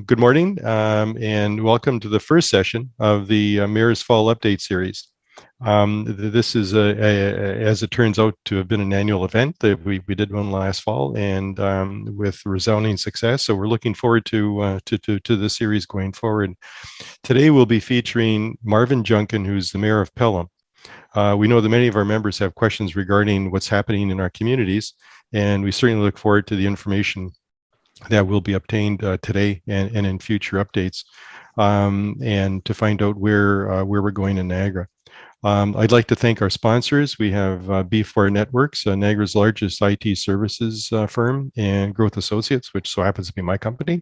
Good morning, and welcome to the first session of the Mayor's Fall Update Series. This is, as it turns out, to have been an annual event. That we did one last fall, and with resounding success. So we're looking forward to the series going forward. Today we'll be featuring Marvin Junkin, who's the mayor of Pelham. We know that many of our members have questions regarding what's happening in our communities, and we certainly look forward to the information that will be obtained today and in future updates, and to find out where we're going in Niagara. I'd like to thank our sponsors. We have B4 Networks, Niagara's largest IT services firm, and Growth Associates, which so happens to be my company,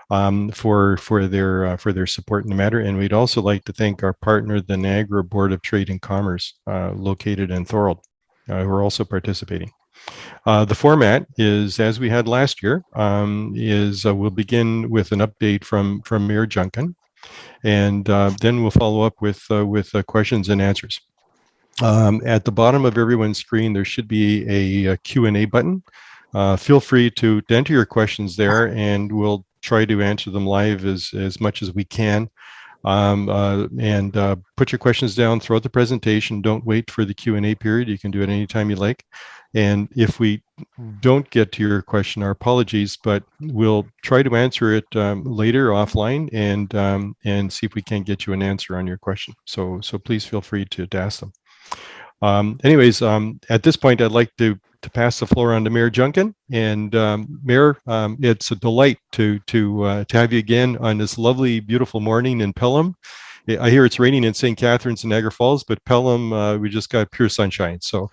for their support in the matter. And we'd also like to thank our partner, the Niagara Board of Trade and Commerce, located in Thorold, who are also participating. The format is, as we had last year, we'll begin with an update from Mayor Junkin, and then we'll follow up with questions and answers. At the bottom of everyone's screen, there should be a Q&A button. Feel free to enter your questions there, and we'll try to answer them live as much as we can. And put your questions down throughout the presentation. Don't wait for the Q&A period. You can do it anytime you like. And if we don't get to your question, our apologies, but we'll try to answer it later offline and see if we can't get you an answer on your question. So please feel free to ask them. Anyways, at this point, I'd like to pass the floor on to Mayor Junkin. And Mayor, it's a delight to have you again on this lovely, beautiful morning in Pelham. I hear it's raining in St. Catharines and Niagara Falls, but Pelham, we just got pure sunshine. So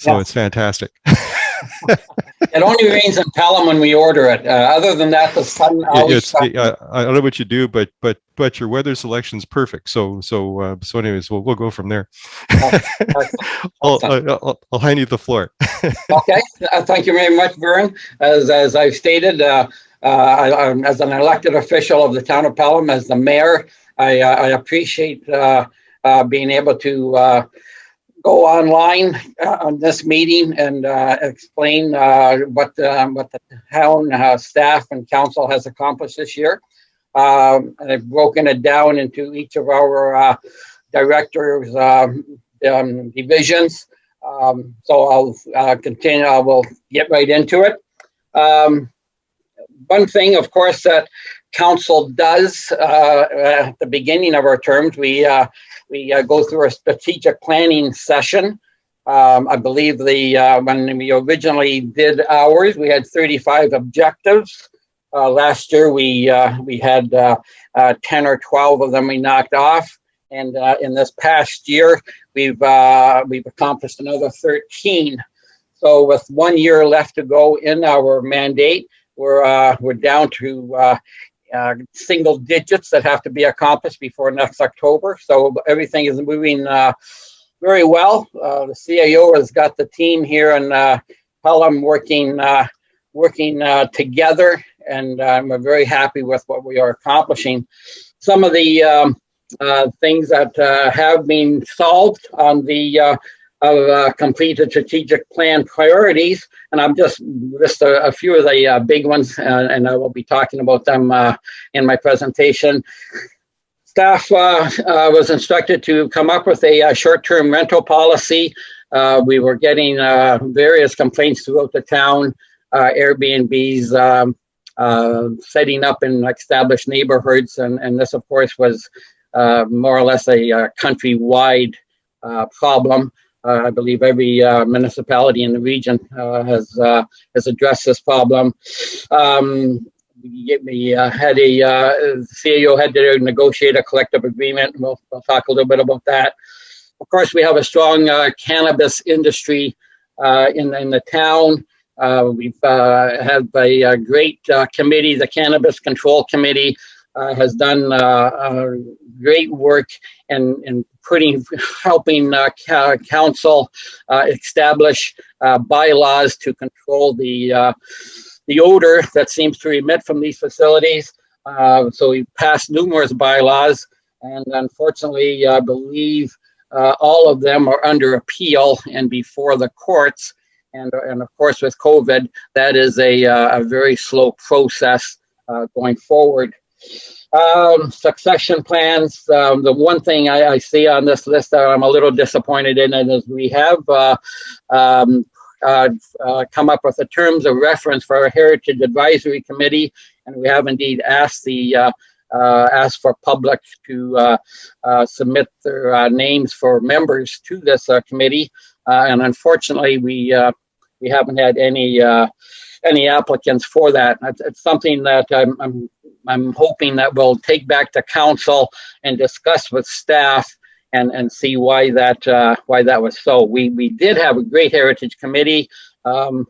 Yeah. It's fantastic. It only rains in Pelham when we order it. Other than that, the sun always I don't know what you do, but your weather selection's perfect. So anyways, we'll go from there. I'll hand you the floor. Okay. Thank you very much, Vern. As I've stated, I'm, as an elected official of the town of Pelham, as the mayor, I appreciate being able to go online on this meeting and explain what the town staff and council has accomplished this year. I've broken it down into each of our directors' divisions. So I'll continue. I will get right into it. One thing, of course, that council does at the beginning of our terms, we go through a strategic planning session. I believe when we originally did ours, we had 35 objectives. Last year we had 10 or 12 of them we knocked off, and in this past year we've accomplished another 13. So with 1 year left to go in our mandate, we're down to single digits that have to be accomplished before next October. So everything is moving very well. The CAO has got the team here in Pelham working together, and I'm very happy with what we are accomplishing. Some of the things that have been solved on the completed strategic plan priorities, and I'm just list a few of the big ones, and I will be talking about them in my presentation. Staff was instructed to come up with a short-term rental policy. We were getting various complaints throughout the town, Airbnbs setting up in established neighborhoods, and this, of course, was more or less a countrywide problem. I believe every municipality in the region has addressed this problem. We had the CAO had to negotiate a collective agreement. We'll talk a little bit about that. Of course, we have a strong cannabis industry in the town. We've had a great committee. The Cannabis Control Committee has done great work in helping council establish bylaws to control the odor that seems to emit from these facilities. So we passed numerous bylaws, and unfortunately, I believe all of them are under appeal and before the courts. And of course, with COVID, that is a very slow process going forward. Succession plans. The one thing I see on this list that I'm a little disappointed in is we have um, come up with the terms of reference for our Heritage Advisory Committee, and we have indeed asked for public to submit their names for members to this committee, and unfortunately we haven't had any applicants for that. It's something that I'm hoping that we'll take back to council and discuss with staff and see why that was so. We did have a great heritage committee 3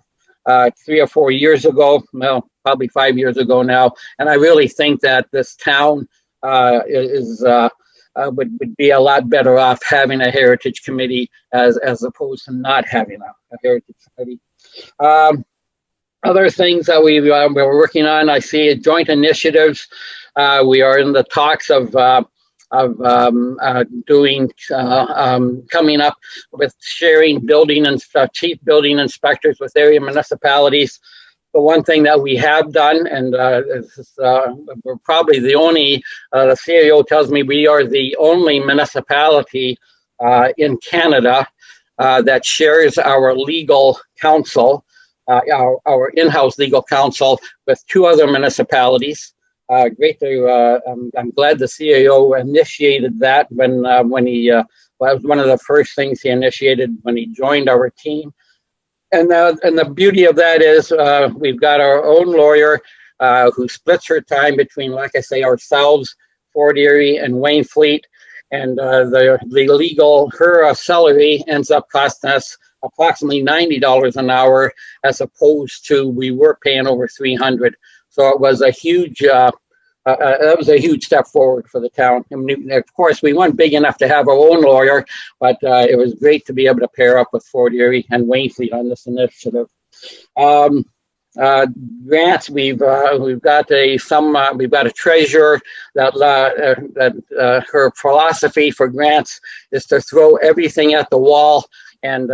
or 4 years ago, well, probably 5 years ago now, and I really think that this town would be a lot better off having a heritage committee as opposed to not having a heritage committee. Other things that we're working on, I see joint initiatives. We are in the talks of coming up with sharing building and chief building inspectors with area municipalities. The one thing that we have done, and we're probably the only, the CAO tells me we are the only municipality in Canada that shares our legal counsel, our in-house legal counsel with 2 other municipalities. Great to, I'm glad the CAO initiated that when he, was one of the first things he initiated when he joined our team. And the beauty of that is we've got our own lawyer who splits her time between, like I say, ourselves, Fort Erie and Wainfleet, and the legal, her salary ends up costing us approximately $90 an hour, as opposed to we were paying over $300. So it was a huge, that was a huge step forward for the town. I mean, of course, we weren't big enough to have our own lawyer, but it was great to be able to pair up with Fort Erie and Wainfleet on this initiative. Grants, we've got a treasurer that her philosophy for grants is to throw everything at the wall, and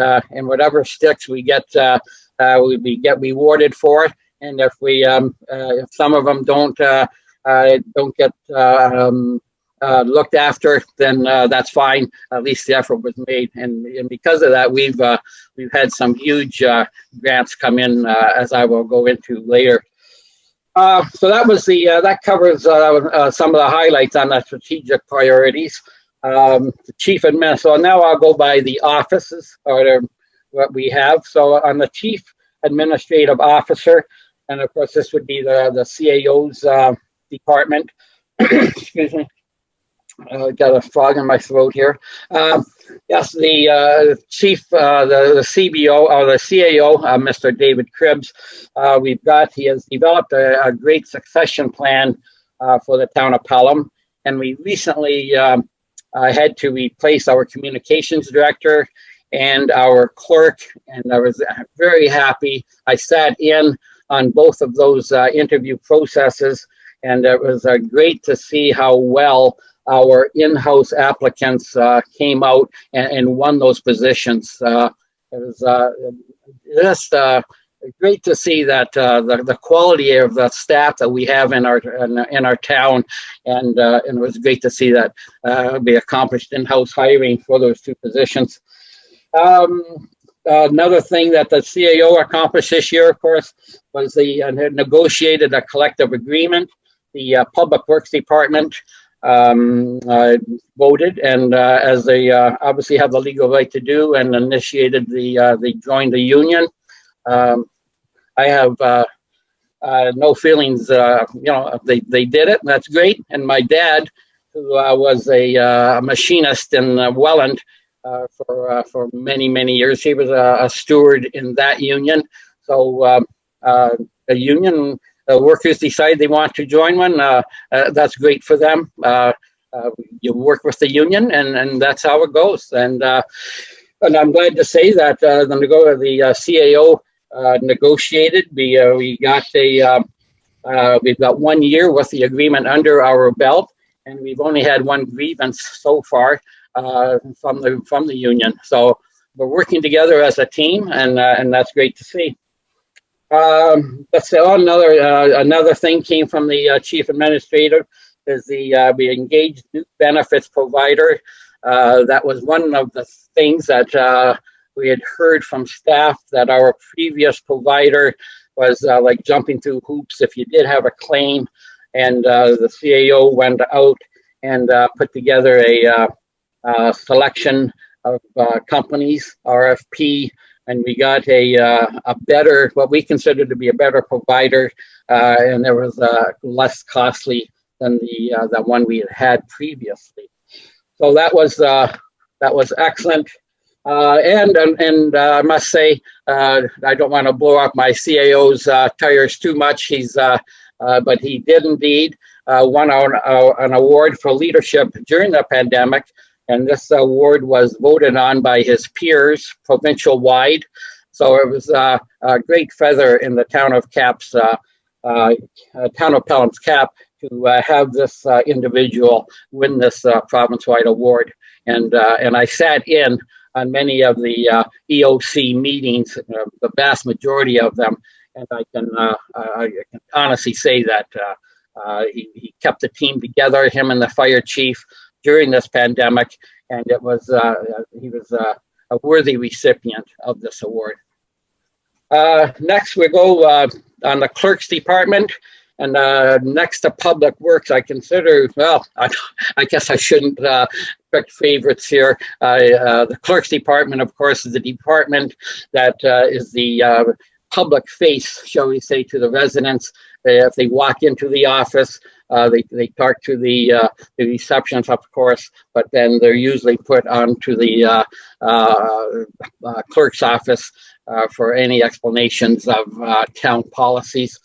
whatever sticks we get rewarded for it. And if some of them don't get looked after, then that's fine. At least the effort was made, and because of that, we've had some huge grants come in, as I will go into later. So that was that covers some of the highlights on the strategic priorities. The chief admin. So now I'll go by the offices or what we have. So on the chief administrative officer, and of course this would be the CAO's department. Excuse me. Got a frog in my throat here. Yes, the chief, the CBO or the CAO, Mr. David Cribbs. He has developed a great succession plan for the town of Pelham, and we recently had to replace our communications director and our clerk, and I was very happy. I sat in on both of those interview processes, and it was great to see how well our in-house applicants came out and won those positions. It was just great to see that the quality of the staff that we have in our town, and it was great to see that be accomplished in-house hiring for those 2 positions. Another thing that the CAO accomplished this year, of course, was negotiated a collective agreement. The Public Works Department voted, and as they obviously have the legal right to do, and initiated they joined the union. I have no feelings, they did it, and that's great. And my dad, who was a machinist in Welland for many, many years, he was a steward in that union. So the union workers decide they want to join one, that's great for them. You work with the union, and that's how it goes. And I'm glad to say that the CAO negotiated. We've got 1 year with the agreement under our belt, and we've only had 1 grievance so far from the union. So we're working together as a team, and that's great to see. Let's say another thing came from the chief administrator is we engaged new benefits provider. That was one of the things that we had heard from staff that our previous provider was like jumping through hoops if you did have a claim, and the CAO went out and put together a selection of companies, RFP, and we got a better, what we consider to be a better provider, and there was less costly than the one we had previously. So that was excellent. And I must say, I don't want to blow up my CAO's tires too much. But he did indeed won an award for leadership during the pandemic. And this award was voted on by his peers provincial wide. So it was a great feather in the town of Pelham's cap to have this individual win this province-wide award. And I sat in on many of the EOC meetings, the vast majority of them, and I can honestly say that he kept the team together, him and the fire chief, during this pandemic, and he was a worthy recipient of this award. Next, we go on the clerk's department, and next to public works, I consider, well, I guess I shouldn't pick favorites here. The clerk's department, of course, is the department that is the public face, shall we say, to the residents. If they walk into the office, they talk to the receptionist, of course, but then they're usually put onto the clerk's office for any explanations of town policies.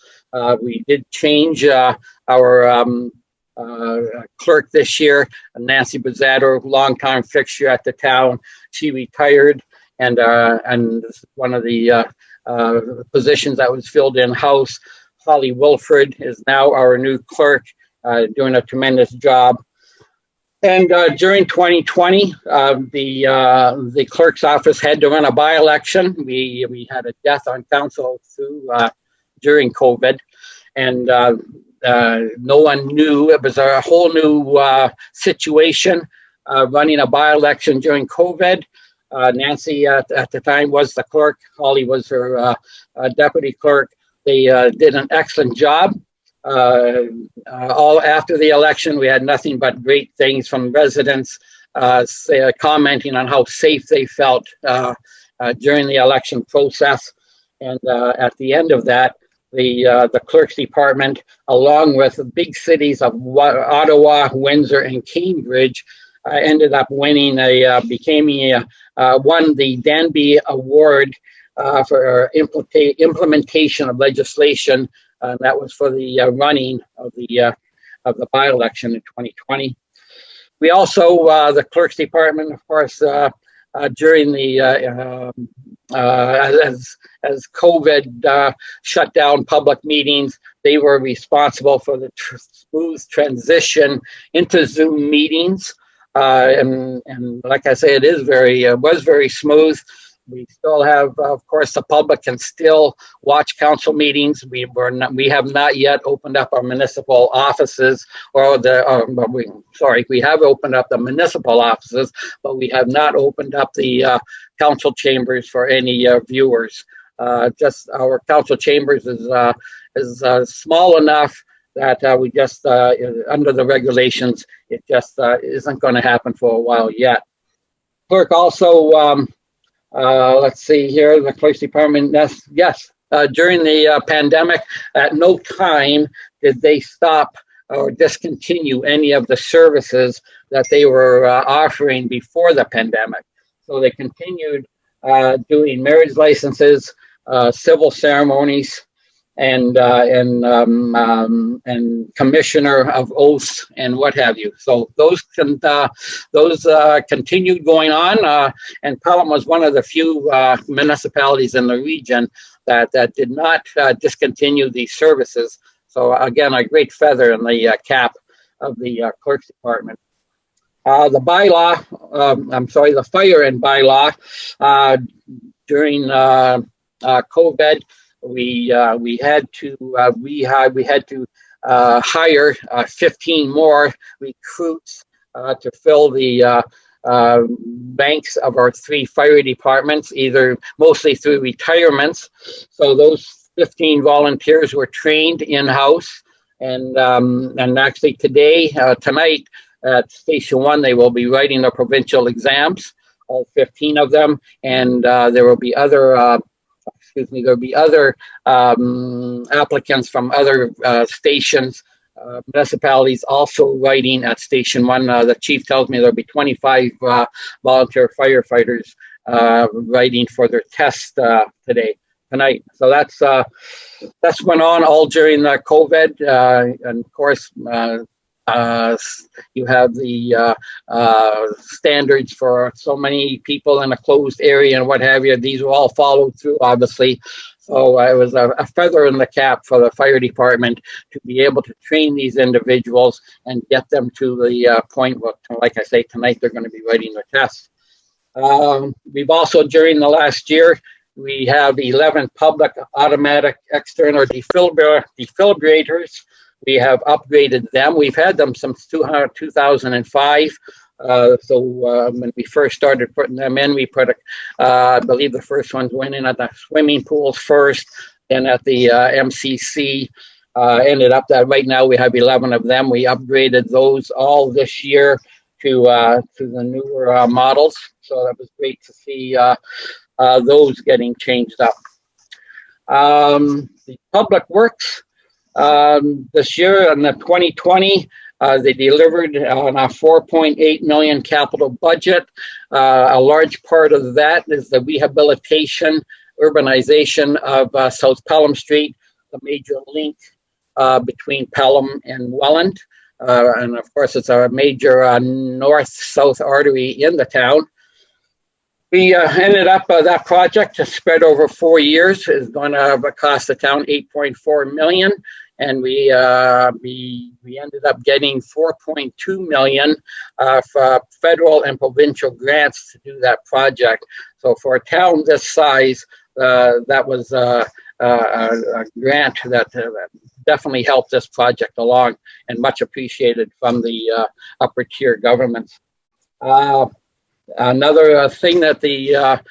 We did change our clerk this year, Nancy Bizzato, longtime fixture at the town. She retired, and one of the positions that was filled in-house. Holly Wilford is now our new clerk, doing a tremendous job. And during 2020, the clerk's office had to run a by-election. We had a death on council during COVID, and no one knew. It was a whole new situation, running a by-election during COVID. Nancy at the time was the clerk. Holly was her deputy clerk. They did an excellent job. All after the election, we had nothing but great things from residents commenting on how safe they felt during the election process. And at the end of that, the clerk's department, along with big cities of Ottawa, Windsor, and Cambridge, ended up winning won the Danby Award for implementation of legislation. That was for the running of the by-election in 2020. We also, the clerk's department, of course, during the as COVID shut down public meetings, they were responsible for the smooth transition into Zoom meetings. And like I say, it was very smooth. We still have, of course, the public can still watch council meetings. We have not yet opened up our municipal offices, we have opened up the municipal offices, but we have not opened up the council chambers for any viewers. Just our council chambers is small enough that we just, under the regulations, it just isn't going to happen for a while yet. Clerk also, let's see here, the clerk's department, yes, during the pandemic, at no time did they stop or discontinue any of the services that they were offering before the pandemic. So they continued doing marriage licenses, civil ceremonies, and commissioner of oaths and what have you. So those continued going on, and Pelham was one of the few municipalities in the region that did not discontinue these services. So again, a great feather in the cap of the clerk's department. The fire and bylaw during COVID. we had to hire 15 more recruits to fill the banks of our 3 fire departments, either mostly through retirements. So those 15 volunteers were trained in-house, and actually tonight at Station 1, they will be writing the provincial exams, all 15 of them, and there will be other applicants from other stations, municipalities also writing at Station 1. The chief tells me there'll be 25 volunteer firefighters writing for their test tonight. So that's went on all during the COVID, and of course. You have the standards for so many people in a closed area and what have you. These were all followed through, obviously. So it was a feather in the cap for the fire department to be able to train these individuals and get them to the point where, like I say, tonight they're going to be writing their tests. We've also, during the last year, we have 11 public automatic external defibrillators. We have upgraded them. We've had them since 2005. So when we first started putting them in, we put, I believe the first ones went in at the swimming pools first, then at the MCC. Ended up that right now we have 11 of them. We upgraded those all this year to the newer models. So that was great to see those getting changed up. The Public Works. This year in the 2020, they delivered on a $4.8 million capital budget. A large part of that is the rehabilitation, urbanization of South Pelham Street, the major link between Pelham and Welland. And of course, it's a major north-south artery in the town. We ended up that project spread over 4 years is going to cost the town $8.4 million, and we ended up getting $4.2 million for federal and provincial grants to do that project. So for a town this size, that was a grant that definitely helped this project along, and much appreciated from the upper tier governments. Another thing that the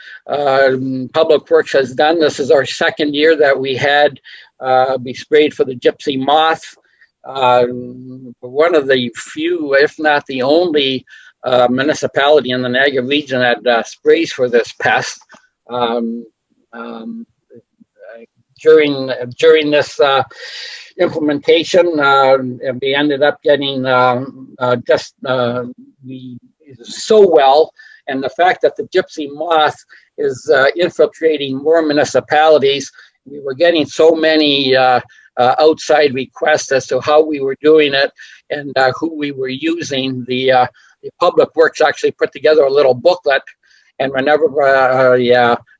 Public Works has done, this is our second year that we had we sprayed for the gypsy moth. One of the few, if not the only, municipality in the Niagara region that sprays for this pest. During this implementation, we ended up getting so well. And the fact that the gypsy moth is infiltrating more municipalities, we were getting so many outside requests as to how we were doing it and who we were using. The Public Works actually put together a little booklet, and whenever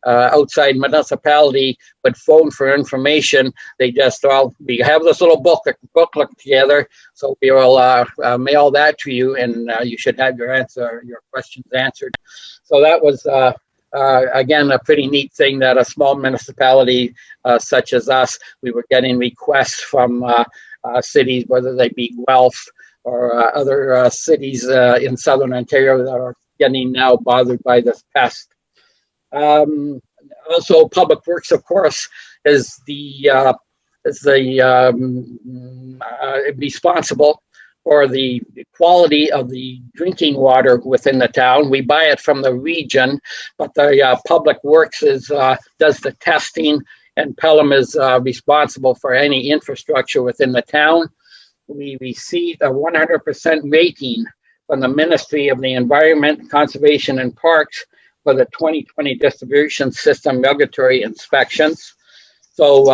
outside municipality would phone for information, they just, we have this little booklet together, so we will mail that to you, and you should have your questions answered. So that was, again, a pretty neat thing that a small municipality such as us, we were getting requests from cities, whether they be Guelph or other cities in Southern Ontario that are getting now bothered by this pest. Also, Public Works, of course, is responsible for the quality of the drinking water within the town. We buy it from the region, but the Public Works does the testing, and Pelham is responsible for any infrastructure within the town. We received a 100% rating from the Ministry of the Environment, Conservation and Parks for the 2020 distribution system regulatory inspections. So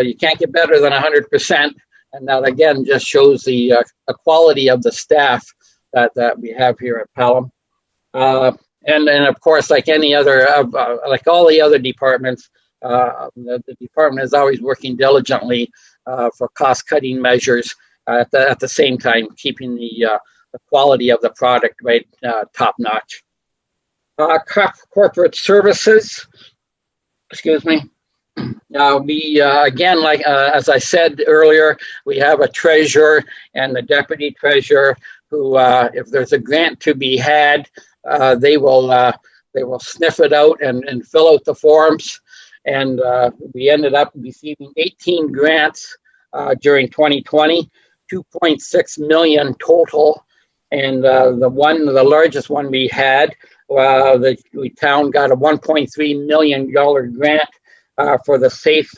you can't get better than 100%. And that again just shows the quality of the staff that we have here at Pelham. And of course, like any other, like all the other departments, the department is always working diligently for cost-cutting measures at the same time, keeping the quality of the product right top-notch. Corporate services, excuse me. We again, like as I said earlier, we have a treasurer and the deputy treasurer who, if there's a grant to be had, they will sniff it out and fill out the forms. And we ended up receiving 18 grants during 2020, 2.6 million total. And the largest one we had, the town got a $1.3 million grant for the Safe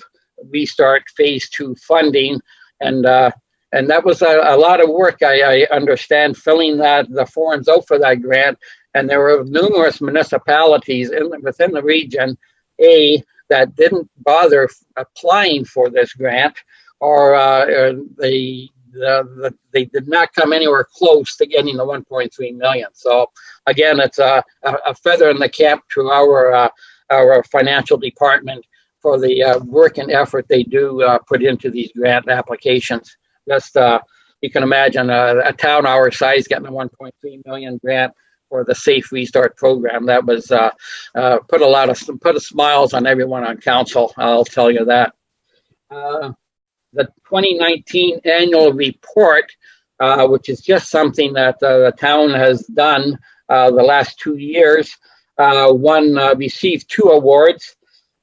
Restart Phase 2 funding. And that was a lot of work, I understand, filling the forms out for that grant. And there were numerous municipalities within the region, that didn't bother applying for this grant, or they did not come anywhere close to getting the 1.3 million. So again, it's a feather in the cap to our financial department for the work and effort they do put into these grant applications. Just you can imagine a town our size getting a 1.3 million grant for the Safe Restart program. That was put a smiles on everyone on council. I'll tell you that. The 2019 annual report, which is just something that the town has done the last 2 years, received 2 awards.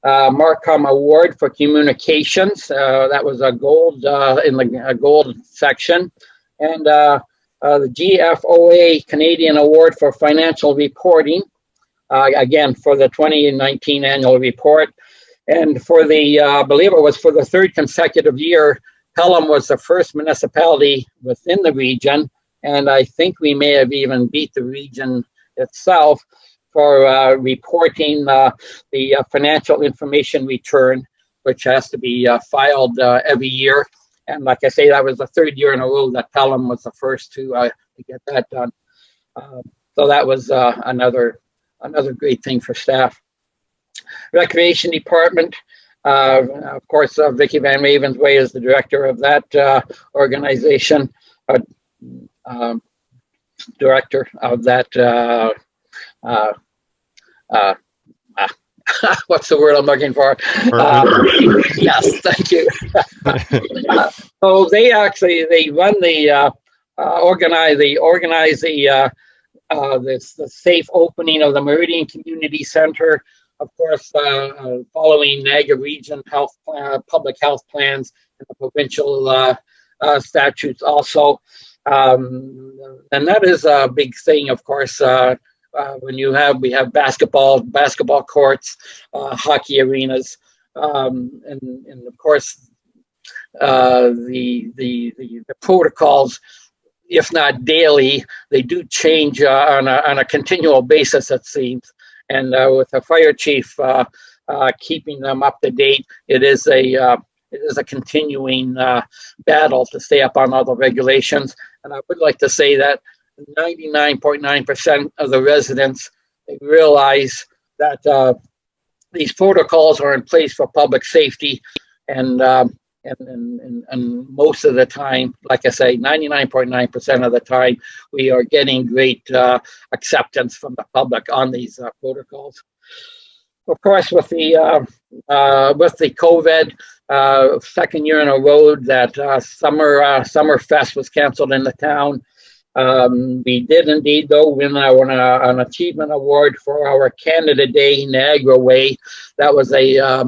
Markham Award for Communications, that was a gold in the gold section, and the GFOA Canadian Award for Financial Reporting, again for the 2019 annual report. And for I believe it was for the 3rd consecutive year, Pelham was the first municipality within the region, and I think we may have even beat the region itself for reporting the financial information return, which has to be filed every year. And like I say, that was the 3rd year in a row that Pelham was the first to get that done. So that was another great thing for staff. Recreation Department, of course, Vicki Van Ravensway is the director of that organization, director of that. What's the word I'm looking for? Yes, thank you. So they run organize the safe opening of the Meridian Community Center, of course, following Niagara Region public health plans and the provincial statutes also. And that is a big thing, of course. When we have basketball courts, hockey arenas, and of course the protocols, if not daily, they do change on a continual basis, it seems. And with the fire chief keeping them up to date, it is a continuing battle to stay up on all the regulations. And I would like to say that 99.9% of the residents, they realize that these protocols are in place for public safety, and most of the time, like I say, 99.9% of the time, we are getting great acceptance from the public on these protocols. Of course, with the COVID, 2nd year in a row that Summerfest was canceled in the town. We did indeed, though, win an achievement award for our Canada Day Niagara Way. That was a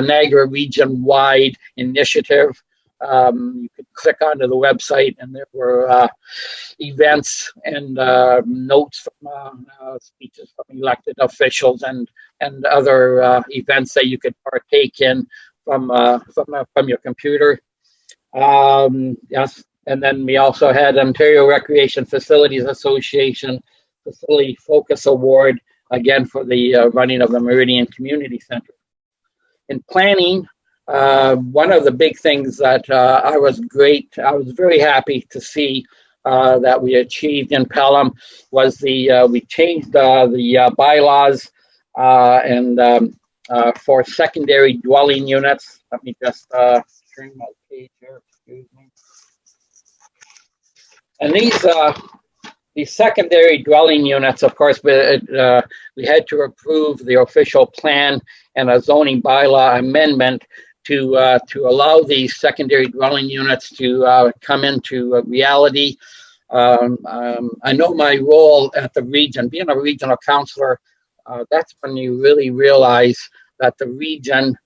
Niagara region-wide initiative. You could click onto the website, and there were events and notes from speeches from elected officials and other events that you could partake in from your computer. Yes. And then we also had Ontario Recreation Facilities Association Facility Focus Award, again for the running of the Meridian Community Center. In planning, one of the big things that I was very happy to see that we achieved in Pelham was we changed the bylaws and for secondary dwelling units. Let me just turn my page here, excuse me. And the secondary dwelling units, of course, we had to approve the official plan and a zoning bylaw amendment to allow these secondary dwelling units to come into reality. I know my role at the region, being a regional councillor, that's when you really realize that the region,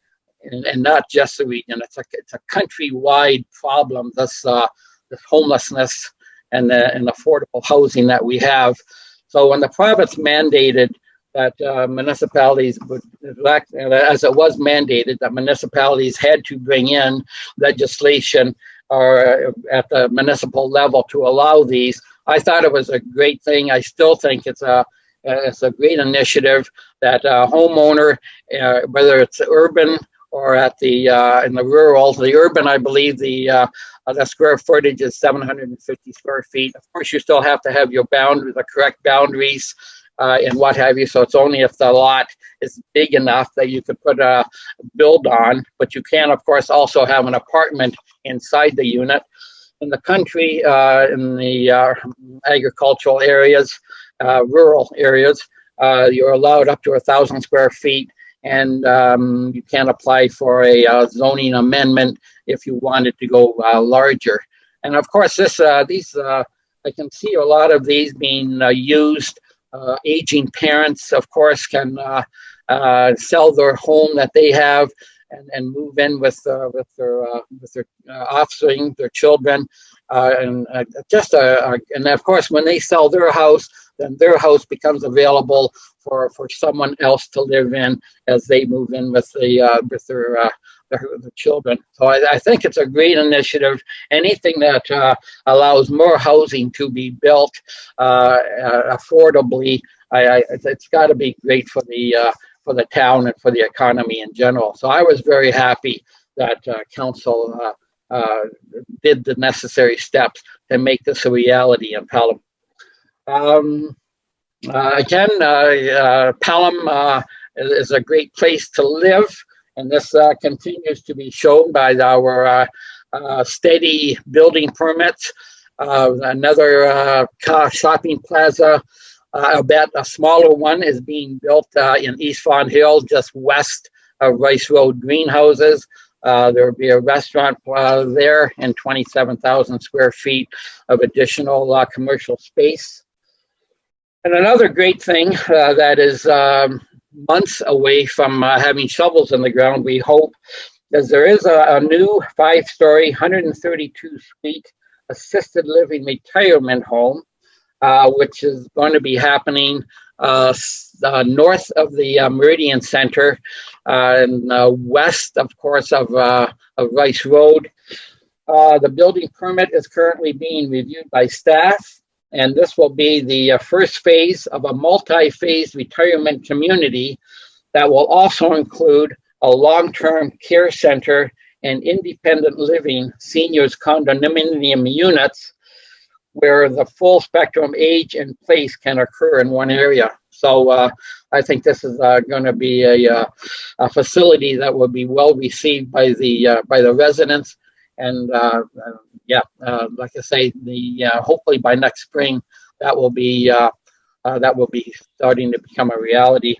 and not just the region, it's a countrywide problem, this homelessness and affordable housing that we have. So when the province mandated that municipalities would elect, as it was mandated, that municipalities had to bring in legislation or at the municipal level to allow these, I thought it was a great thing. I still think it's a great initiative that a homeowner, whether it's urban or at the in the rural, the urban, I believe the square footage is 750 square feet. Of course, you still have to have your the correct boundaries and what have you. So it's only if the lot is big enough that you could put a build on, but you can, of course, also have an apartment inside the unit. In the country, in the agricultural areas, rural areas, you're allowed up to 1,000 square feet, and you can apply for a zoning amendment if you wanted to go larger. And of course, these I can see a lot of these being used. Aging parents, of course, can sell their home that they have and move in with their offspring, their children, and of course, when they sell their house, then their house becomes available for someone else to live in as they move in with their children. So I think it's a great initiative. Anything that allows more housing to be built affordably, it's got to be great for the town and for the economy in general. So I was very happy that council did the necessary steps to make this a reality in Pelham. Again, Pelham is a great place to live, and this continues to be shown by our steady building permits. Another shopping plaza, I bet a smaller one, is being built in East Fond Hill, just west of Rice Road Greenhouses. There will be a restaurant there and 27,000 square feet of additional commercial space. And another great thing that is months away from having shovels in the ground, we hope, is there is a new 5-story, 132-suite assisted living retirement home, which is going to be happening north of the Meridian Center and west, of course, of Rice Road. The building permit is currently being reviewed by staff, and this will be the first phase of a multi-phase retirement community that will also include a long-term care center and independent living seniors condominium units where the full spectrum age and place can occur in one area. So I think this is going to be a facility that will be well received by the residents. And like I say, hopefully by next spring that will be starting to become a reality.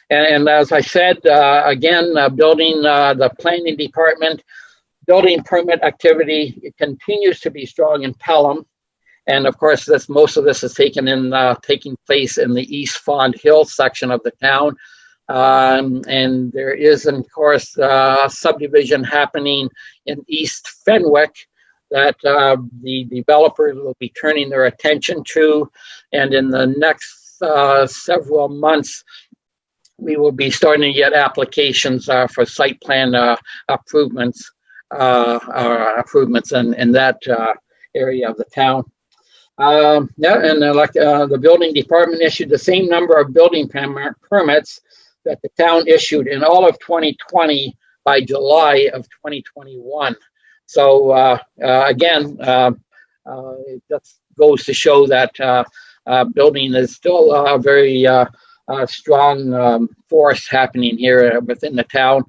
And as I said, again, building the planning department, building permit activity, it continues to be strong in Pelham. And of course, most of this is taking place in the East Fond Hill section of the town. And there is, of course, a subdivision happening in East Fenwick that the developers will be turning their attention to. And in the next several months, we will be starting to get applications for site plan improvements in that area of the town. The building department issued the same number of building permits that the town issued in all of 2020 by July of 2021. So again, it just goes to show that building is still a very strong force happening here within the town.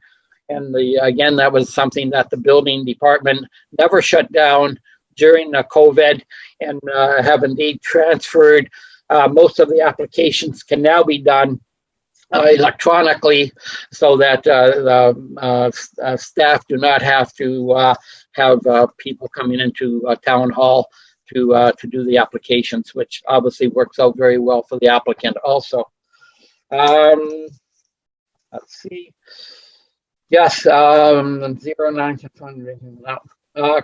And again, that was something that the building department never shut down during COVID, and have indeed transferred. Most of the applications can now be done electronically, so that the staff do not have to have people coming into town hall to do the applications, which obviously works out very well for the applicant also. Let's see. Yes, 09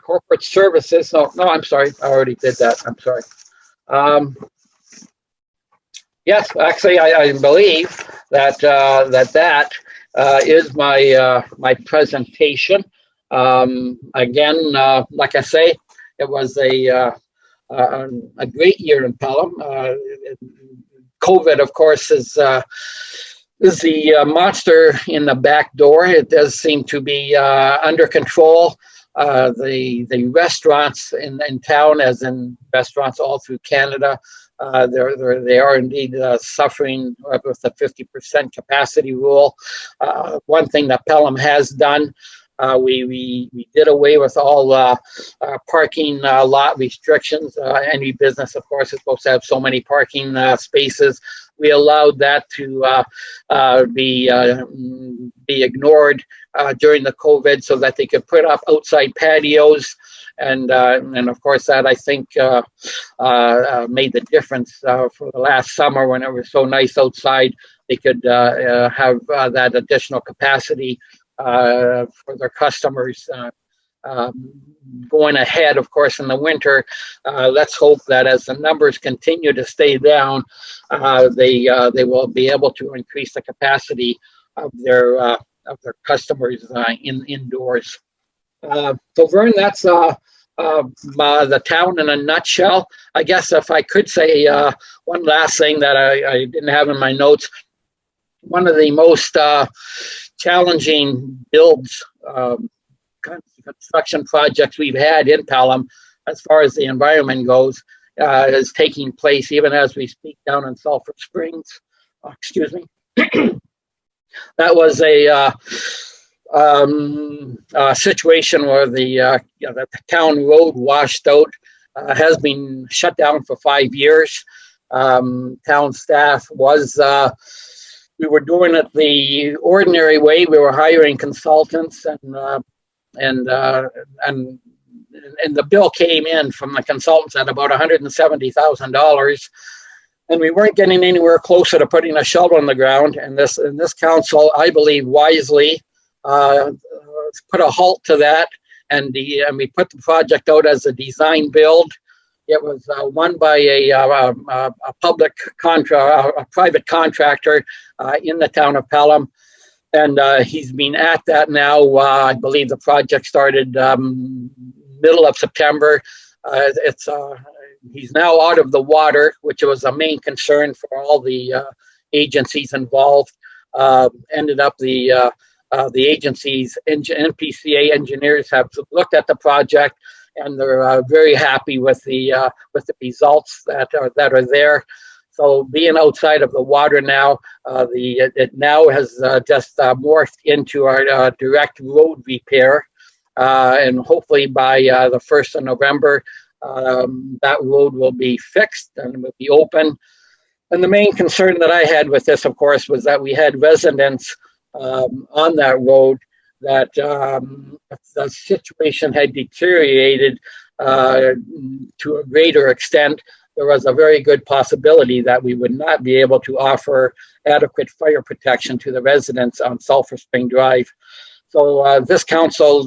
corporate services. No, I'm sorry. I already did that. I'm sorry. Yes, actually, I believe that that is my presentation. Again, like I say, it was a great year in Pelham. COVID, of course, is the monster in the back door. It does seem to be under control. The restaurants in town, as in restaurants all through Canada, they are indeed suffering with the 50% capacity rule. One thing that Pelham has done, we did away with all parking lot restrictions. Any business, of course, is supposed to have so many parking spaces. We allowed that to be ignored during the COVID, so that they could put up outside patios, and of course that, I think, made the difference for the last summer when it was so nice outside. They could have that additional capacity for their customers. Going ahead, of course, in the winter, let's hope that as the numbers continue to stay down, they will be able to increase the capacity of their customers indoors. So Vern, that's the town in a nutshell. I guess if I could say one last thing that I didn't have in my notes, one of the most challenging builds, construction projects we've had in Pelham, as far as the environment goes, is taking place even as we speak down in Sulphur Springs. Excuse me. That was a situation where the town road washed out, has been shut down for 5 years. Town staff was, we were doing it the ordinary way. We were hiring consultants, and the bill came in from the consultants at about $170,000, and we weren't getting anywhere closer to putting a shovel in the ground. And this council, I believe, wisely put a halt to that, and we put the project out as a design build. It was won by a private contractor in the town of Pelham. And he's been at that now. I believe the project started middle of September. He's now out of the water, which was a main concern for all the agencies involved. Ended up the agencies, NPCA engineers, have looked at the project, and they're very happy with the results that are there. So being outside of the water now, it now has just morphed into our direct road repair, and hopefully by the 1st of November, that road will be fixed and will be open. And the main concern that I had with this, of course, was that we had residents on that road that the situation had deteriorated to a greater extent. There was a very good possibility that we would not be able to offer adequate fire protection to the residents on Sulphur Spring Drive. So this council,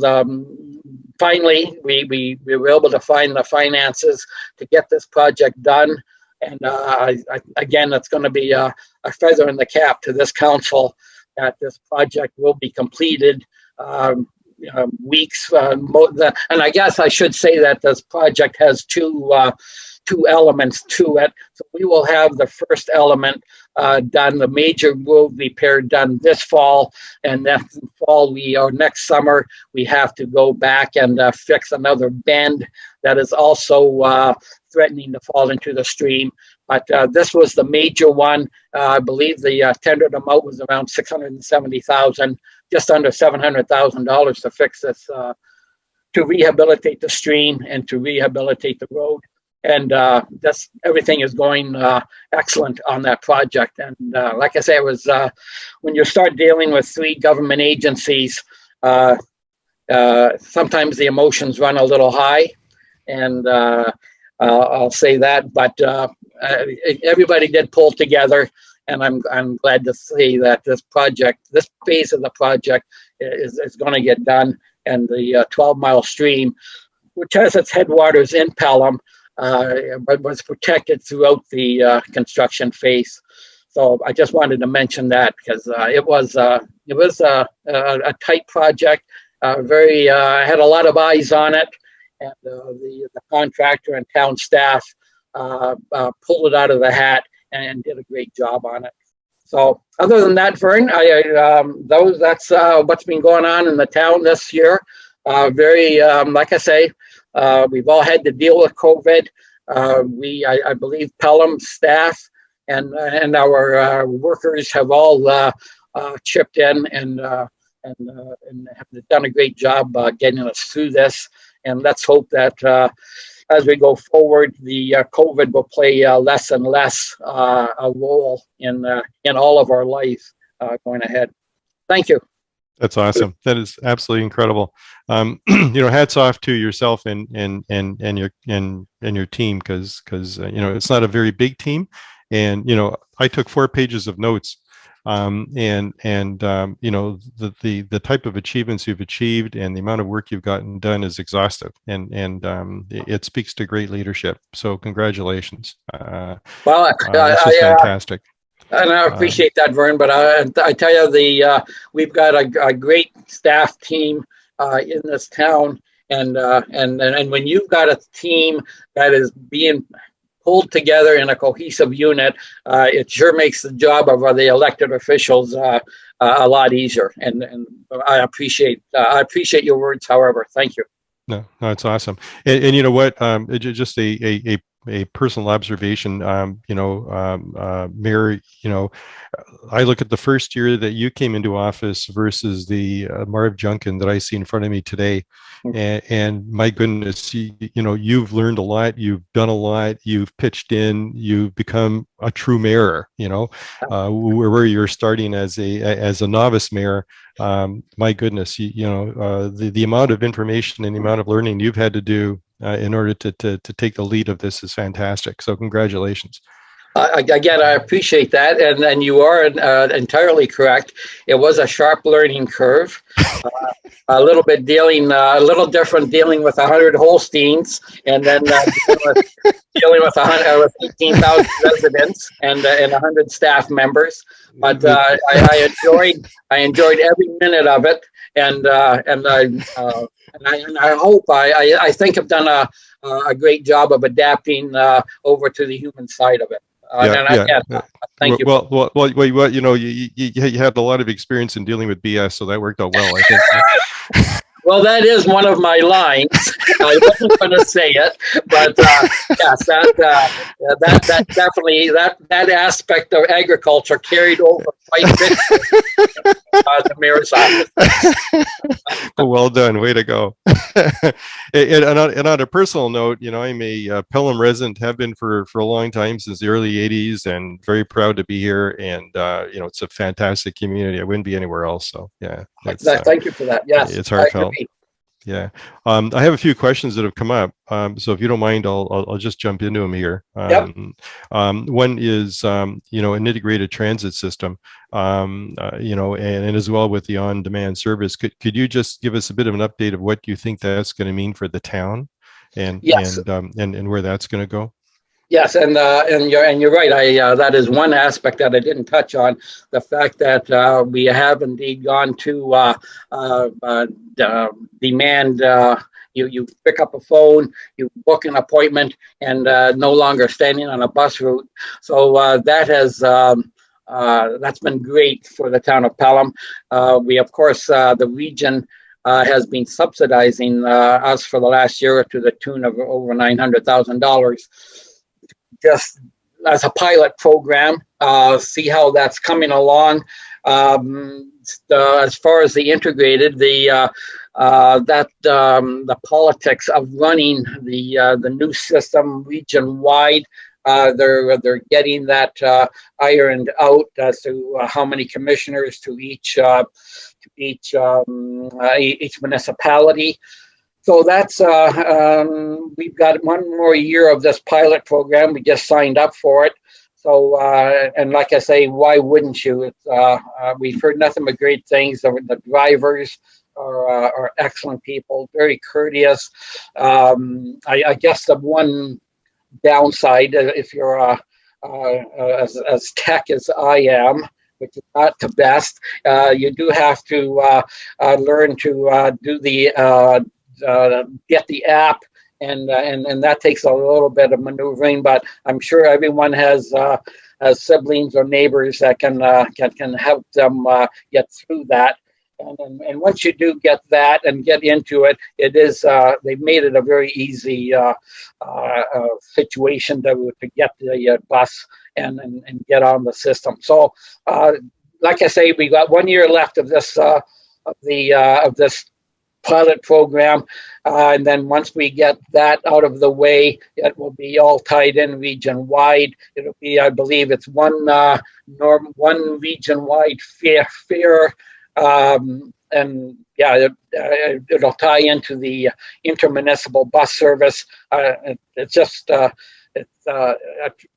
finally, we were able to find the finances to get this project done. And again, it's going to be a feather in the cap to this council that this project will be completed weeks. And I guess I should say that this project has two elements to it. So we will have the first element done, the major road repair done this fall, and then next summer we have to go back and fix another bend that is also threatening to fall into the stream. But this was the major one. I believe the tendered amount was around $670,000, just under $700,000 to fix to rehabilitate the stream and to rehabilitate the road. And that's everything is going excellent on that project. And like I say, it was when you start dealing with 3 government agencies, sometimes the emotions run a little high, and I'll say that. But everybody did pull together, and I'm glad to see that this phase of the project, is going to get done. And the 12-mile stream, which has its headwaters in Pelham, but was protected throughout the construction phase. So I just wanted to mention that, because it was a tight project. Had a lot of eyes on it, and the contractor and town staff pulled it out of the hat and did a great job on it. So other than that, Vern, that's what's been going on in the town this year. Like I say, we've all had to deal with COVID. I believe Pelham staff and our workers have all chipped in and have done a great job getting us through this. And let's hope that as we go forward, the COVID will play less and less a role in all of our life going ahead. Thank you. That's awesome. That is absolutely incredible. Hats off to yourself and your team, because it's not a very big team, and I took 4 pages of notes, the type of achievements you've achieved and the amount of work you've gotten done is exhaustive, and it speaks to great leadership. So congratulations. This is fantastic. And I appreciate that, Vern. But I tell you, we've got a great staff team in this town, and when you've got a team that is being pulled together in a cohesive unit, it sure makes the job of the elected officials a lot easier. And I appreciate your words. However, thank you. No, it's awesome. And you know what? Just a personal observation, Mayor, I look at the first year that you came into office versus the Marv Junkin that I see in front of me today. And my goodness, you've learned a lot, you've done a lot, you've pitched in, you've become a true mayor, where you're starting as a novice mayor. My goodness, the amount of information and the amount of learning you've had to do in order to take the lead of this is fantastic. So congratulations. Again, I appreciate that, and you are entirely correct. It was a sharp learning curve, a little different dealing with 100 Holsteins, and then dealing with 18,000 residents and 100 staff members. But I enjoyed every minute of it, and I hope I think I've done a great job of adapting over to the human side of it. Thank you. Well, you had a lot of experience in dealing with BS, so that worked out well, I think. Well, that is one of my lines. I wasn't going to say it, but yes, that definitely that aspect of agriculture carried over quite a bit the mayor's office. Well done, way to go. and on a personal note, I'm a Pelham resident, have been for a long time, since the early '80s, and very proud to be here. And it's a fantastic community. I wouldn't be anywhere else. So yeah. Thank you for that. Yes, it's heartfelt. Yeah. I have a few questions that have come up. So if you don't mind, I'll just jump into them here. One is, an integrated transit system, and as well with the on-demand service. Could you just give us a bit of an update of what you think that's going to mean for the town, and where that's going to go? Yes, and you're right. That is one aspect that I didn't touch on. The fact that we have indeed gone to demand. You pick up a phone, you book an appointment, and no longer standing on a bus route. So that's been great for the town of Pelham. We, of course, the region has been subsidizing us for the last year to the tune of over $900,000. Just as a pilot program, see how that's coming along. As far as the integrated, the politics of running the new system region wide, they're getting that ironed out as to how many commissioners to each municipality. So that's we've got one more year of this pilot program. We just signed up for it. So and like I say, why wouldn't you? It's, we've heard nothing but great things. The drivers are excellent people, very courteous. I guess the one downside, if you're as tech as I am, which is not the best, you do have to learn to do the get the app, and that takes a little bit of maneuvering. But I'm sure everyone has siblings or neighbors that can help them get through that. And once you do get that and get into it, it is they've made it a very easy situation to get the bus and get on the system. So, like I say, we got 1 year left of this of this pilot program, and then once we get that out of the way, it will be all tied in region wide. It'll be, I believe, it's one region wide fare. And yeah, it'll tie into the intermunicipal bus service. It's just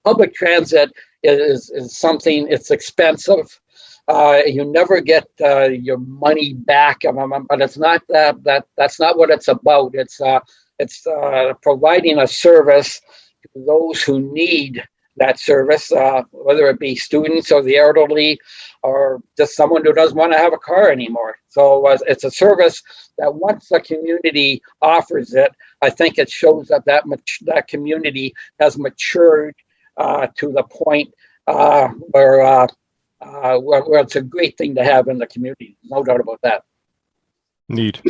public transit is something. It's expensive. You never get your money back, but it's not that's not what it's about. It's providing a service to those who need that service, whether it be students or the elderly or just someone who doesn't want to have a car anymore. So it's a service that once the community offers it, I think it shows that that community has matured to the point where it's a great thing to have in the community. No doubt about that. Neat.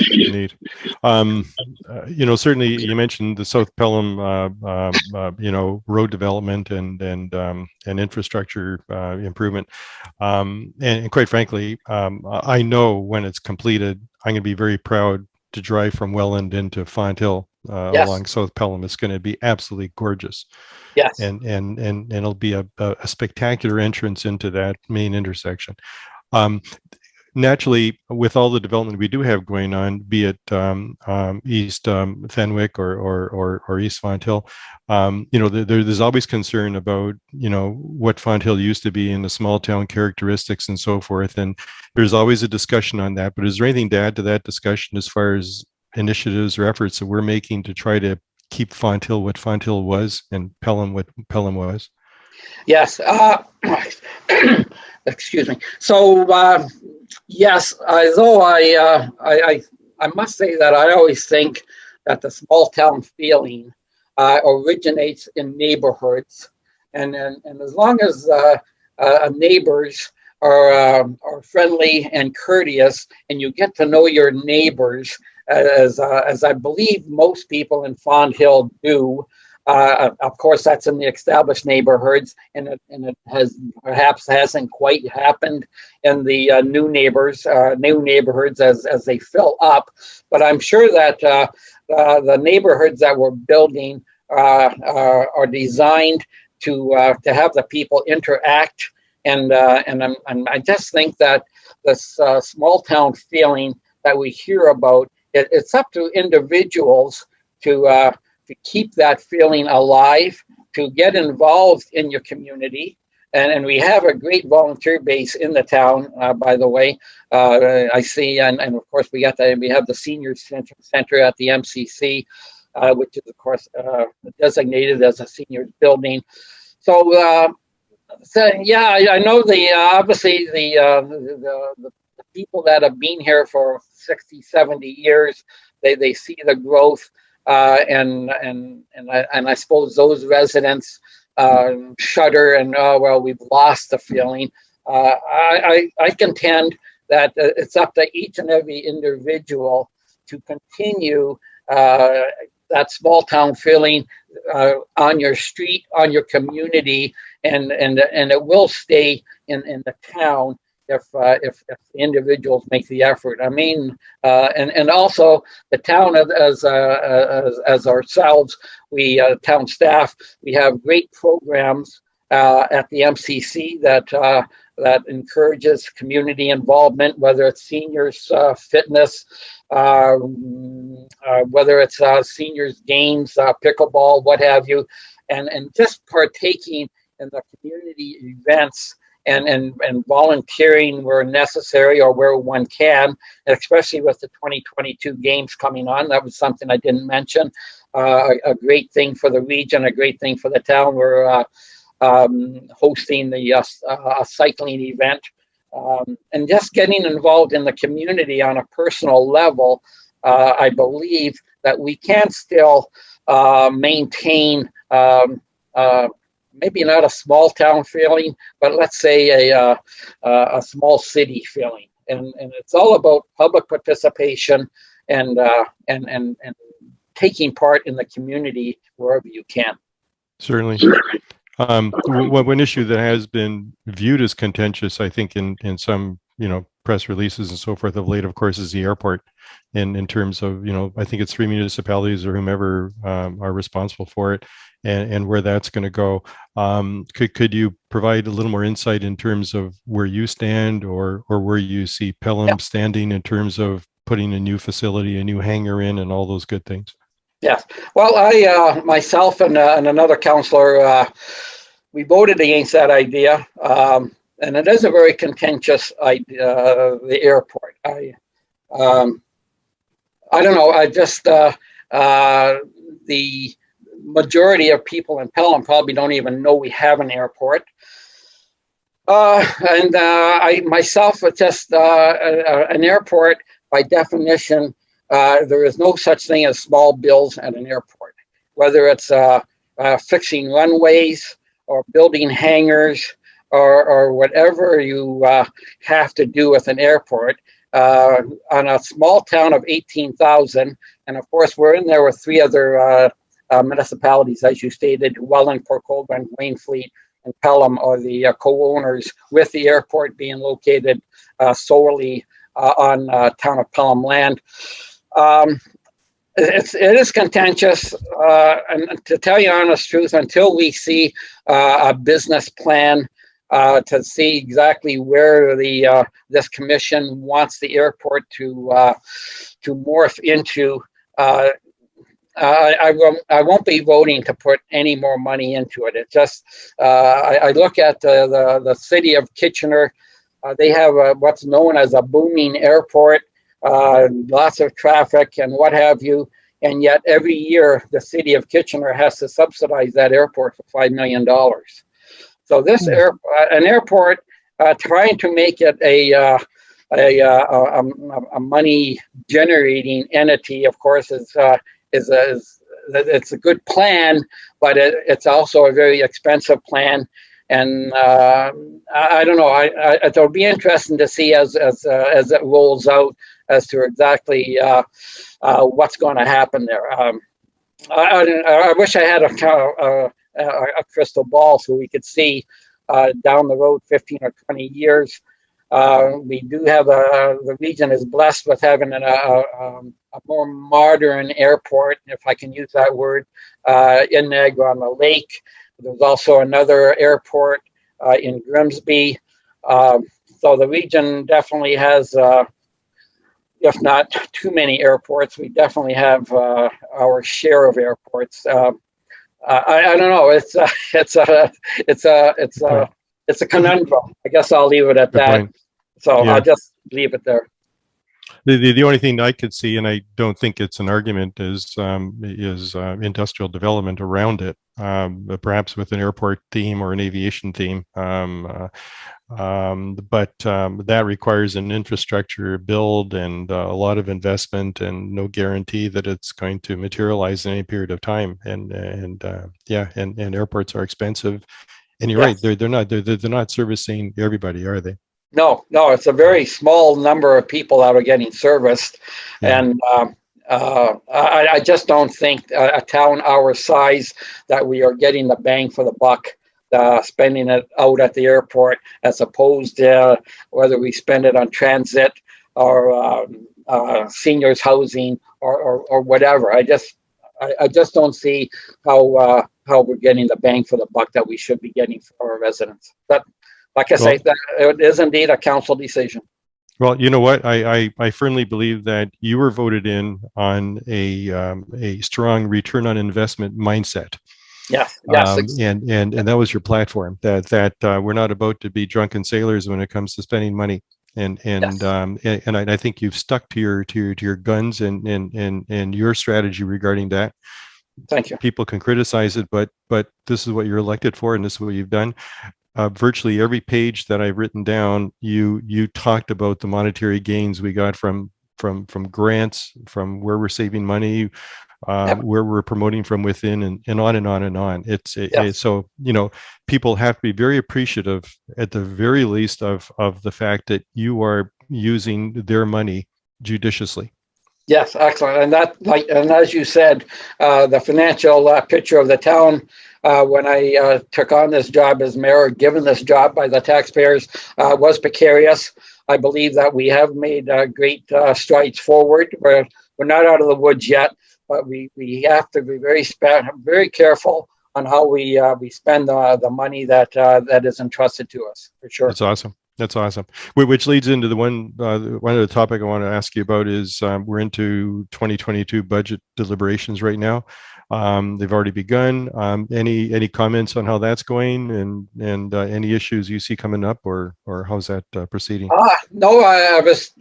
Certainly you mentioned the South Pelham, road development and infrastructure improvement. And quite frankly, I know when it's completed, I'm going to be very proud to drive from Welland into Fonthill along South Pelham. It's going to be absolutely gorgeous. Yes. And it'll be a spectacular entrance into that main intersection. Naturally, with all the development we do have going on, be it East Fenwick or East Fonthill, there's always concern about what Fonthill used to be and the small town characteristics and so forth, and there's always a discussion on that. But is there anything to add to that discussion as far as initiatives or efforts that we're making to try to keep Fonthill what Fonthill was and Pelham what Pelham was? Yes. Excuse me. So yes, although I must say that I always think that the small town feeling originates in neighborhoods, and as long as neighbors are friendly and courteous, and you get to know your neighbors as I believe most people in Fonthill do. Of course, that's in the established neighborhoods, and it hasn't quite happened in the new neighborhoods as they fill up. But I'm sure that the neighborhoods that we're building are designed to have the people interact, and I just think that this small town feeling that we hear about, it's up to individuals to keep that feeling alive, to get involved in your community. And we have a great volunteer base in the town, by the way. I see, and of course we have the senior center at the MCC, which is of course designated as a seniors building. So yeah, I know obviously the people that have been here for 60, 70 years, they see the growth. And I suppose those residents shudder and we've lost the feeling. I contend that it's up to each and every individual to continue that small town feeling on your street, on your community, and it will stay in the town if individuals make the effort. I mean, and also the town as ourselves, we town staff, we have great programs at the MCC that encourages community involvement, whether it's seniors fitness, whether it's seniors games, pickleball, what have you, and just partaking in the community events and volunteering where necessary or where one can, especially with the 2022 games coming on. That was something I didn't mention. A great thing for the region, a great thing for the town. We're hosting the cycling event, and just getting involved in the community on a personal level. I believe that we can still maintain maybe not a small town feeling, but let's say a small city feeling. And it's all about public participation and taking part in the community wherever you can. Certainly. One issue that has been viewed as contentious, I think, in some press releases and so forth of late, of course, is the airport. In terms of I think it's 3 municipalities or whomever are responsible for it, and where that's going to go. Could you provide a little more insight in terms of where you stand, or where you see Pelham standing in terms of putting a new facility, a new hangar in, and all those good things? Yes. Well, I myself and another councillor, we voted against that idea, and it is a very contentious idea. The airport. I don't know. I just the majority of people in Pelham probably don't even know we have an airport. And I myself, just an airport by definition. There is no such thing as small bills at an airport, whether it's fixing runways or building hangars or whatever you have to do with an airport. On a small town of 18,000, and of course we're in there with 3 other municipalities, as you stated, Welland, Port Colborne, Wainfleet, and Pelham are the co-owners, with the airport being located solely on town of Pelham land. It is contentious, and to tell you the honest truth, until we see a business plan to see exactly where the this commission wants the airport to morph into, I won't be voting to put any more money into it. It just I look at the city of Kitchener. They have what's known as a booming airport. Lots of traffic and what have you, and yet every year the city of Kitchener has to subsidize that airport for $5 million. So this an airport trying to make it a money generating entity, of course, is it's a good plan, but it's also a very expensive plan. And I don't know. It'll be interesting to see as it rolls out as to exactly what's going to happen there. I wish I had a crystal ball so we could see down the road 15 or 20 years. We do have the region is blessed with having a more modern airport, if I can use that word, in Niagara on the lake. There's also another airport in Grimsby. So the region definitely has, if not too many airports, we definitely have our share of airports. I don't know. It's a conundrum. I guess I'll leave it at that. So I'll just leave it there. The only thing I could see, and I don't think it's an argument, is industrial development around it, perhaps with an airport theme or an aviation theme. But that requires an infrastructure build and a lot of investment, and no guarantee that it's going to materialize in any period of time. And airports are expensive. And you're right, they're not servicing everybody, are they? No, it's a very small number of people that are getting serviced, and I just don't think a town our size that we are getting the bang for the buck spending it out at the airport, as opposed to whether we spend it on transit or seniors housing or whatever. I just don't see how we're getting the bang for the buck that we should be getting for our residents. But like I say, that it is indeed a council decision. Well, you know what? I firmly believe that you were voted in on a strong return on investment mindset. Yes, yes. And that was your platform, that we're not about to be drunken sailors when it comes to spending money. And I think you've stuck to your guns and your strategy regarding that. Thank you. People can criticize it, but this is what you're elected for, and this is what you've done. Virtually every page that I've written down, you talked about the monetary gains we got from grants, from where we're saving money, where we're promoting from within, and on and on and on. So people have to be very appreciative, at the very least, of the fact that you are using their money judiciously. Yes, excellent. And as you said, the financial picture of the town when I took on this job as mayor, given this job by the taxpayers, was precarious. I believe that we have made great strides forward. We're not out of the woods yet, but we have to be very careful on how we spend the money that is entrusted to us, for sure. That's awesome. That's awesome. Which leads into the one other topic I want to ask you about is we're into 2022 budget deliberations right now. They've already begun. Any comments on how that's going, and any issues you see coming up, or how's that proceeding? No, I was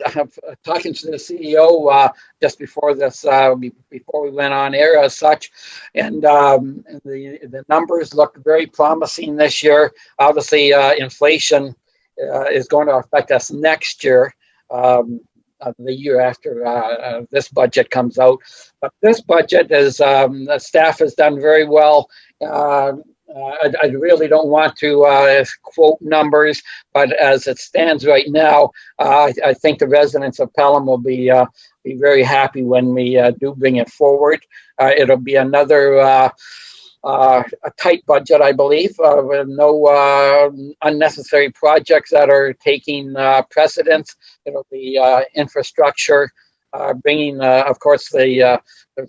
talking to the CEO just before this, before we went on air as such, and the numbers look very promising this year. Obviously, inflation is going to affect us next year, the year after this budget comes out. But this budget is, the staff has done very well. I really don't want to quote numbers, but as it stands right now, I think the residents of Pelham will be very happy when we do bring it forward. It'll be another a tight budget, I believe, with no unnecessary projects that are taking precedence. It'll be infrastructure, bringing, of course, there's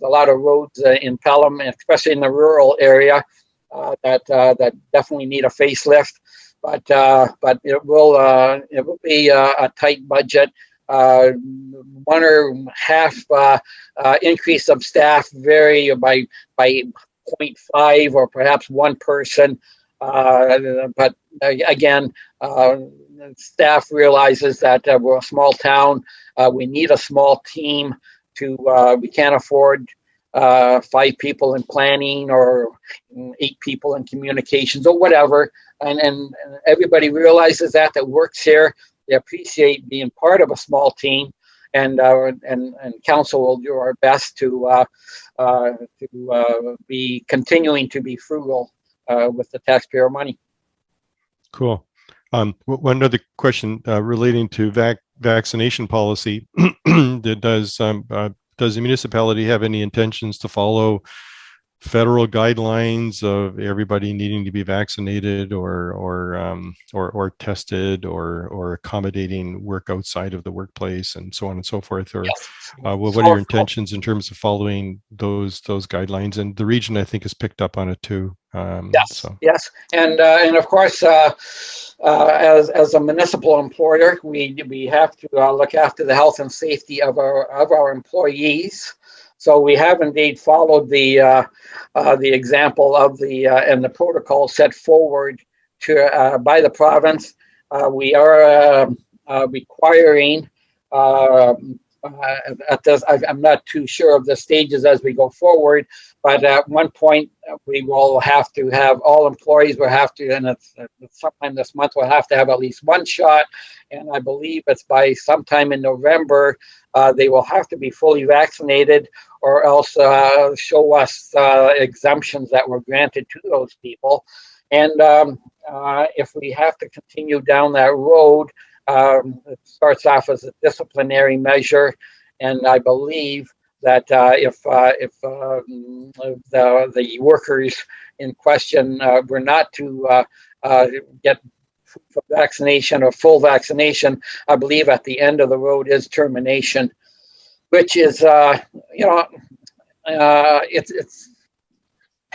a lot of roads in Pelham, especially in the rural area, that definitely need a facelift. But it will be a tight budget. 1.5 increase of staff vary by 0.5 or perhaps one person, but again, staff realizes that we're a small town. We need a small team we can't afford 5 people in planning or 8 people in communications or whatever, and everybody realizes that works here. They appreciate being part of a small team, and council will do our best to be continuing to be frugal with the taxpayer money. Cool. One other question relating to vaccination policy. Does the municipality have any intentions to follow federal guidelines of everybody needing to be vaccinated or tested or accommodating work outside of the workplace and so on and so forth? Or yes. what are your intentions in terms of following those guidelines? And the region, I think, has picked up on it too. Yes, and of course, as a municipal employer, we have to look after the health and safety of our employees. So we have indeed followed the example of and the protocol set forward by the province. We are requiring at this. I'm not too sure of the stages as we go forward, but at one point we will have to have all employees will have to, and it's sometime this month, we'll have to have at least one shot, and I believe it's by sometime in November they will have to be fully vaccinated, or else show us exemptions that were granted to those people. And if we have to continue down that road, it starts off as a disciplinary measure, and I believe that if the workers in question were not to get vaccination or full vaccination, I believe at the end of the road is termination, which is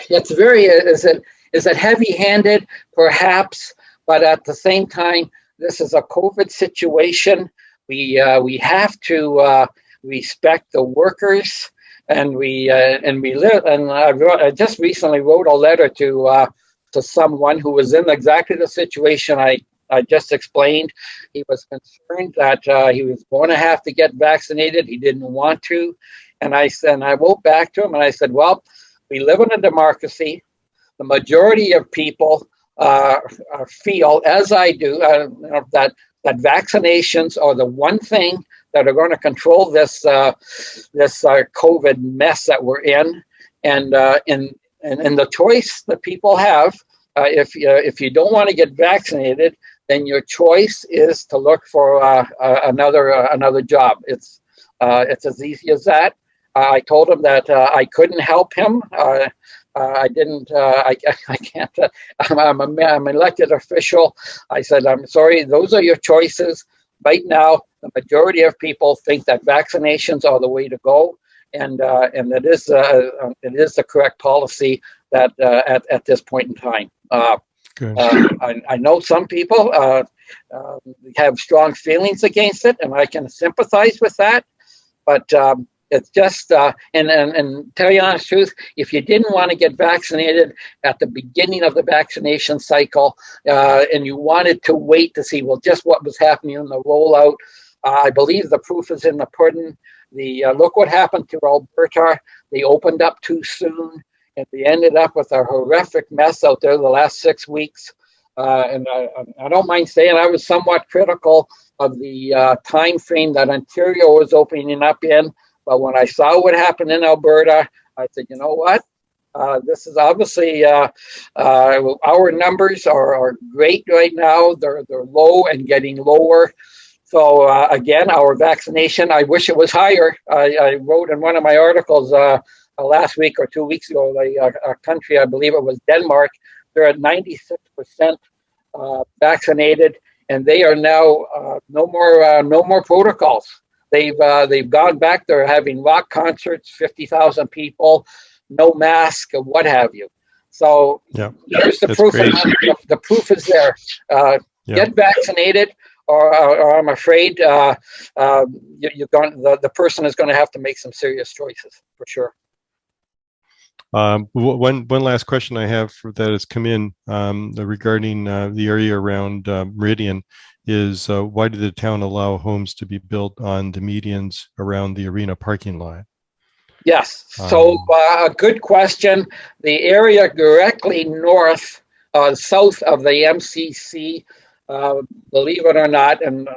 it's very is it heavy-handed perhaps, but at the same time this is a COVID situation. We have to respect the workers, and we live. And I just recently wrote a letter to someone who was in exactly the situation I just explained. He was concerned that he was going to have to get vaccinated. He didn't want to, and I wrote back to him and I said, well, we live in a democracy. The majority of people feel, as I do, that vaccinations are the one thing that are going to control this COVID mess that we're in, and the choice that people have, if you don't want to get vaccinated, then your choice is to look for another job. It's as easy as that. I told him that I couldn't help him. I didn't. I can't. I'm an elected official. I said, I'm sorry. Those are your choices. Right now, the majority of people think that vaccinations are the way to go, and it is the correct policy that at this point in time. I know some people have strong feelings against it, and I can sympathize with that, but. It's just, and tell you the honest truth, if you didn't want to get vaccinated at the beginning of the vaccination cycle, and you wanted to wait to see, well, just what was happening in the rollout, I believe the proof is in the pudding. Look what happened to Alberta. They opened up too soon, and they ended up with a horrific mess out there the last 6 weeks. And I don't mind saying I was somewhat critical of the time frame that Ontario was opening up in. But when I saw what happened in Alberta, I said, you know what? This is obviously our numbers are great right now. They're low and getting lower. So again, our vaccination, I wish it was higher. I wrote in one of my articles last week or 2 weeks ago, a country, I believe it was Denmark, they're at 96% vaccinated, and they are now no more protocols. They've gone back. They're having rock concerts, 50,000 people, no mask, what have you. So here's the proof. The proof is there. Get vaccinated, or I'm afraid the person is going to have to make some serious choices for sure. One last question I have that has come in regarding the area around Meridian is why did the town allow homes to be built on the medians around the arena parking lot? Yes, so a good question. The area directly south of the MCC, believe it or not, and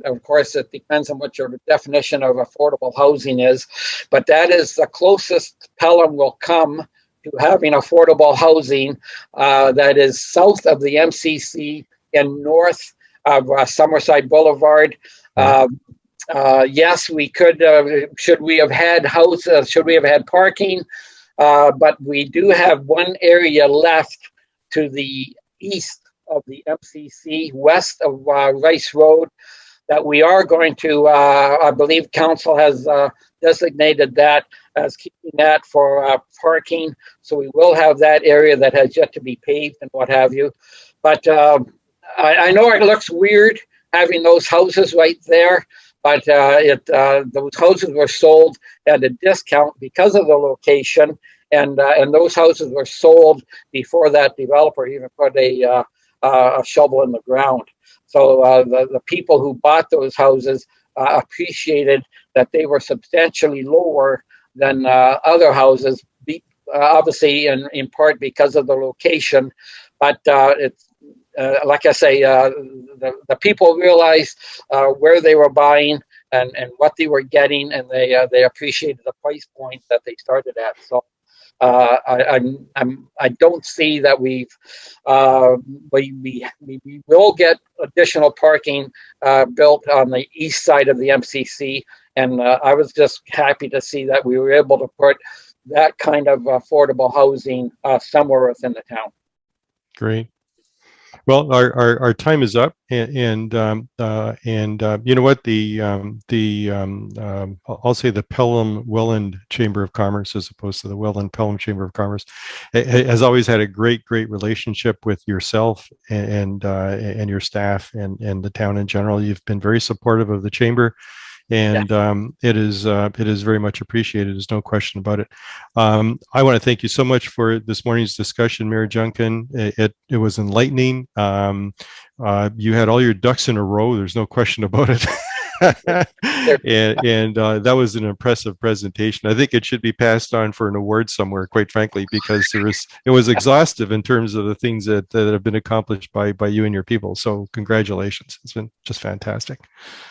of course it depends on what your definition of affordable housing is, but that is the closest Pelham will come to having affordable housing that is south of the MCC and north of Summerside Boulevard. Yes, we could. Should we have had houses? Should we have had parking? But we do have one area left to the east of the MCC, west of Rice Road, that we are going to. I believe council has designated that as keeping that for parking. So we will have that area that has yet to be paved and what have you. But I know it looks weird having those houses right there, but those houses were sold at a discount because of the location, and those houses were sold before that developer even put a shovel in the ground. So the people who bought those houses appreciated that they were substantially lower than other houses, obviously in part because of the location, but it's. Like I say, the people realized where they were buying and what they were getting, and they appreciated the price point that they started at. So I don't see that we will get additional parking built on the east side of the MCC, And I was just happy to see that we were able to put that kind of affordable housing somewhere within the town. Great. Well, our time is up, you know what, I'll say the Pelham Welland Chamber of Commerce, as opposed to the Welland Pelham Chamber of Commerce, has always had a great relationship with yourself and your staff and the town in general. You've been very supportive of the chamber, and it is very much appreciated. There's no question about it. I want to thank you so much for this morning's discussion, Mayor Junkin. It was enlightening. You had all your ducks in a row. There's no question about it. and that was an impressive presentation. I think it should be passed on for an award somewhere, quite frankly, because it was exhaustive in terms of the things that have been accomplished by you and your people. So congratulations. It's been just fantastic.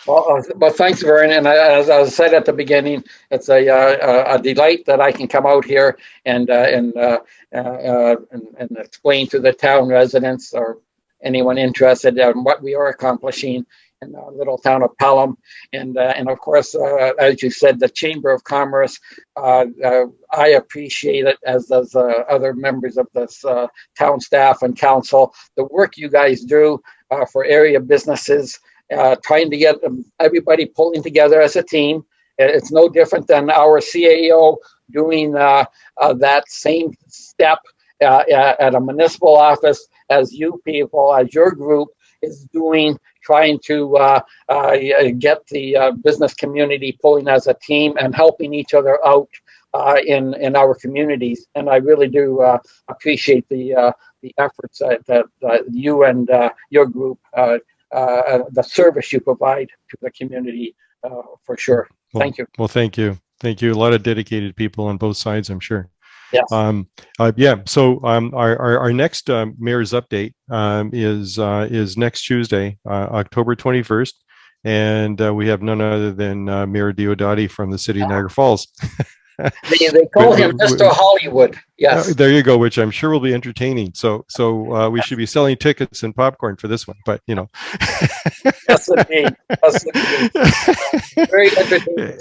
Well, thanks, Vern. And as I said at the beginning, it's a delight that I can come out here and explain to the town residents or anyone interested in what we are accomplishing in the little town of Pelham. And of course, as you said, the Chamber of Commerce, I appreciate it, as does other members of this town staff and council, the work you guys do for area businesses, trying to get everybody pulling together as a team. It's no different than our CAO doing that same step at a municipal office as you people, as your group is doing, trying to get the business community pulling as a team and helping each other out in our communities. And I really do appreciate the efforts that you and your group, the service you provide to the community, for sure. Thank you. Well, thank you. Thank you. A lot of dedicated people on both sides, I'm sure. Yes. So our next mayor's update is next Tuesday, October 21st, and we have none other than Mayor Diodati from the city of Niagara Falls. They call him Mr. Hollywood. Yes. There you go, which I'm sure will be entertaining. So we should be selling tickets and popcorn for this one, but you know. Yes, indeed. Yes, indeed. Very entertaining.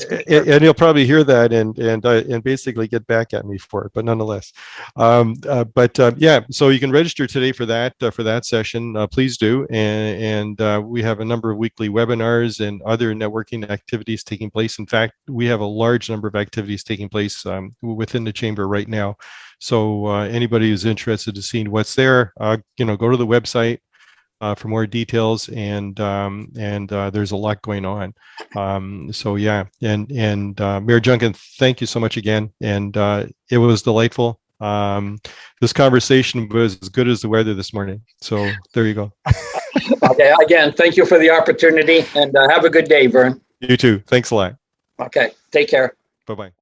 And he'll probably hear that and basically get back at me for it, but nonetheless. So you can register today for that session. Please do. And we have a number of weekly webinars and other networking activities taking place. In fact, we have a large number of activities taking place within the chamber right now. So anybody who's interested in seeing what's there, go to the website for more details, and there's a lot going on. Mayor Junkin, thank you so much again, and it was delightful. This conversation was as good as the weather this morning. So there you go. Okay, again, thank you for the opportunity, and have a good day, Vern. You too. Thanks a lot. Okay, take care. Bye-bye.